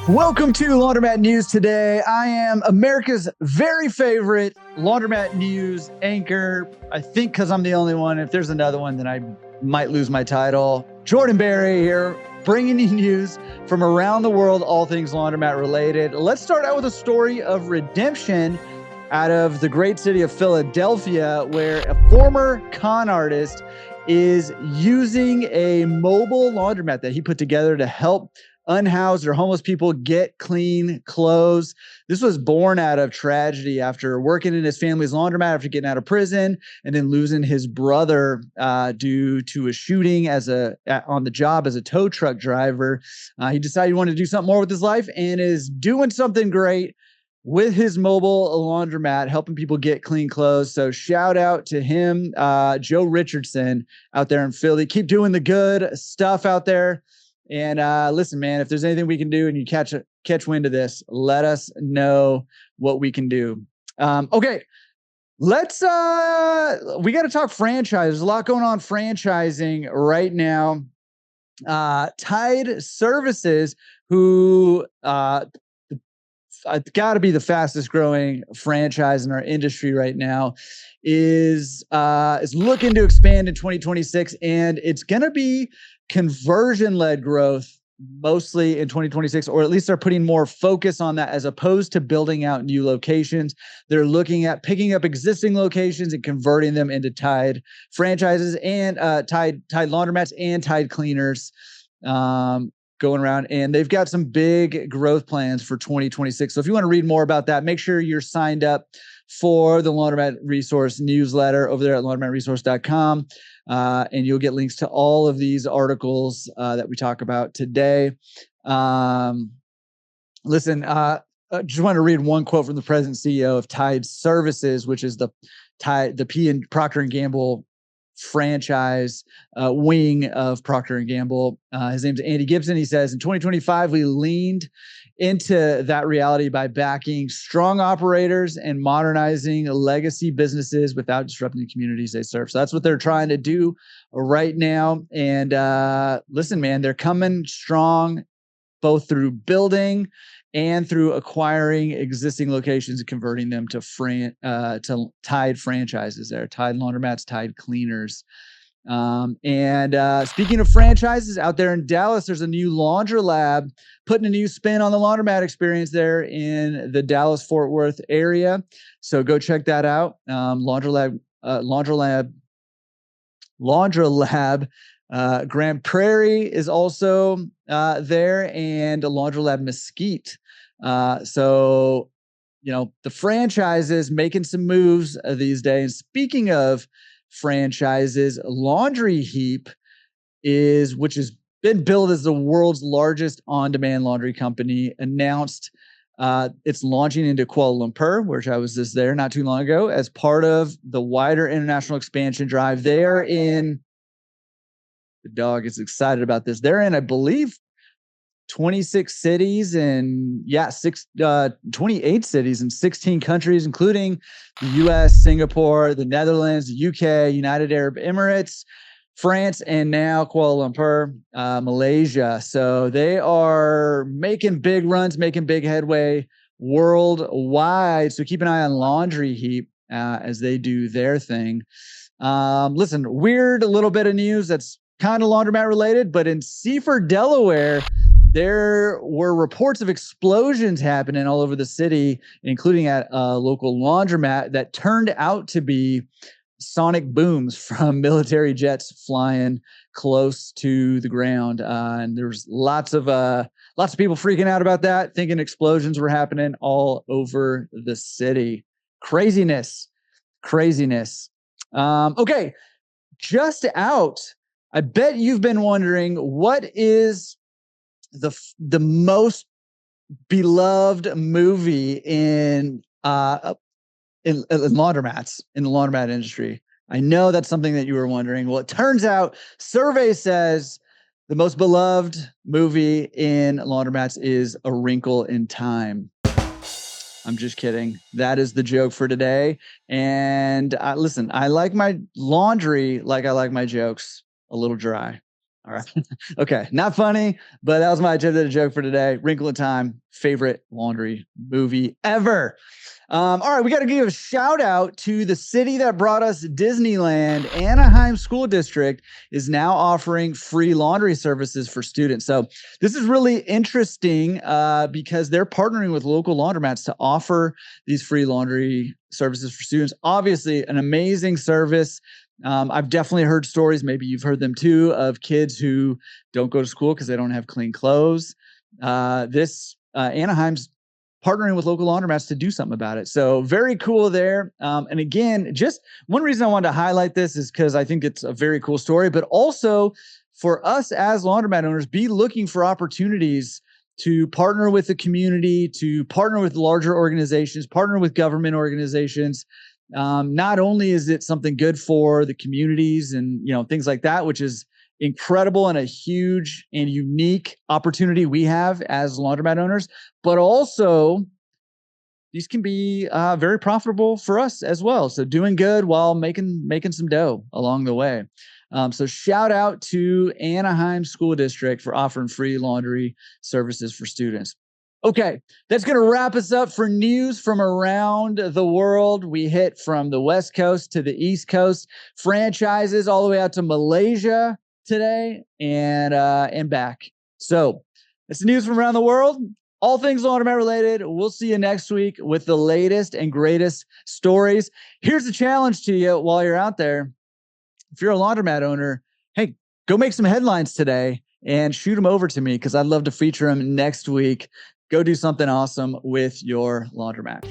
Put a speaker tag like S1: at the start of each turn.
S1: Welcome to Laundromat News today. I am America's very favorite Laundromat News anchor. I think because I'm the only one. If there's another one, then I might lose my title. Jordan Berry here, bringing you news from around the world, all things laundromat related. Let's start out with a story of redemption out of the great city of Philadelphia, where a former con artist is using a mobile laundromat that he put together to help unhoused or homeless people get clean clothes. This was born out of tragedy after working in his family's laundromat after getting out of prison and then losing his brother due to a shooting on the job as a tow truck driver. He decided he wanted to do something more with his life and is doing something great with his mobile laundromat, helping people get clean clothes. So shout out to him, Joe Richardson out there in Philly. Keep doing the good stuff out there. And listen, man, if there's anything we can do and you catch wind of this, let us know what we can do. Okay, we got to talk franchise. There's a lot going on franchising right now. Tide Services, who got to be the fastest growing franchise in our industry right now, is looking to expand in 2026, and it's going to be conversion-led growth mostly in 2026, or at least they're putting more focus on that as opposed to building out new locations. They're looking at picking up existing locations and converting them into Tide franchises and Tide laundromats and Tide cleaners going around. And they've got some big growth plans for 2026. So if you want to read more about that, make sure you're signed up for the Laundromat Resource newsletter over there at laundromat-resource.com. And you'll get links to all of these articles that we talk about today. Listen, I just want to read one quote from the president CEO of Tide Services, which is the P and Procter and Gamble franchise wing of Procter and Gamble. His name's Andy Gibson. He says, in 2025, we leaned into that reality by backing strong operators and modernizing legacy businesses without disrupting the communities they serve. So that's what they're trying to do right now. And listen, man, they're coming strong both through building and through acquiring existing locations and converting them to Tide franchises there, Tide laundromats, Tide cleaners. And speaking of franchises, out there in Dallas, there's a new Laundrolab putting a new spin on the laundromat experience there in the Dallas-Fort Worth area. So go check that out. Laundrolab Grand Prairie is also there, and Laundrolab Mesquite. So, the franchises making some moves these days. Speaking of franchises, Laundry Heap which has been billed as the world's largest on-demand laundry company, announced it's launching into Kuala Lumpur, which I was just there not too long ago, as part of the wider international expansion drive. The dog is excited about this. They're in, I believe, 26 cities and 28 cities in 16 countries, including the US, Singapore, the Netherlands, the UK, United Arab Emirates, France, and now Kuala Lumpur, Malaysia. So they are making big runs, making big headway worldwide. So keep an eye on Laundry Heap as they do their thing. Listen, weird little bit of news that's kind of laundromat related, but in Seaford, Delaware, there were reports of explosions happening all over the city, including at a local laundromat that turned out to be sonic booms from military jets flying close to the ground. And there was lots of people freaking out about that, thinking explosions were happening all over the city. Craziness. Okay, just out. I bet you've been wondering, what is the most beloved movie in laundromats, in the laundromat industry? I know that's something that you were wondering. Well, it turns out survey says the most beloved movie in laundromats is A Wrinkle in Time. I'm just kidding. That is the joke for today. And listen, I like my laundry like I like my jokes, a little dry. All right. Okay. Not funny, but that was my agenda joke for today. Wrinkle in Time, favorite laundry movie ever. All right. We got to give a shout out to the city that brought us Disneyland. Anaheim School District is now offering free laundry services for students. So this is really interesting because they're partnering with local laundromats to offer these free laundry services for students. Obviously, an amazing service. I've definitely heard stories, maybe you've heard them too, of kids who don't go to school because they don't have clean clothes. Anaheim's partnering with local laundromats to do something about it. So very cool there. And again, just one reason I wanted to highlight this is because I think it's a very cool story, but also for us as laundromat owners, be looking for opportunities to partner with the community, to partner with larger organizations, partner with government organizations. Not only is it something good for the communities and, things like that, which is incredible and a huge and unique opportunity we have as laundromat owners, but also these can be very profitable for us as well. So doing good while making some dough along the way. So shout out to Anaheim School District for offering free laundry services for students. Okay, that's going to wrap us up for news from around the world. We hit from the West Coast to the East Coast, franchises all the way out to Malaysia today and back. So that's the news from around the world. All things laundromat related. We'll see you next week with the latest and greatest stories. Here's a challenge to you while you're out there. If you're a laundromat owner, hey, go make some headlines today and shoot them over to me because I'd love to feature them next week. Go do something awesome with your laundromat.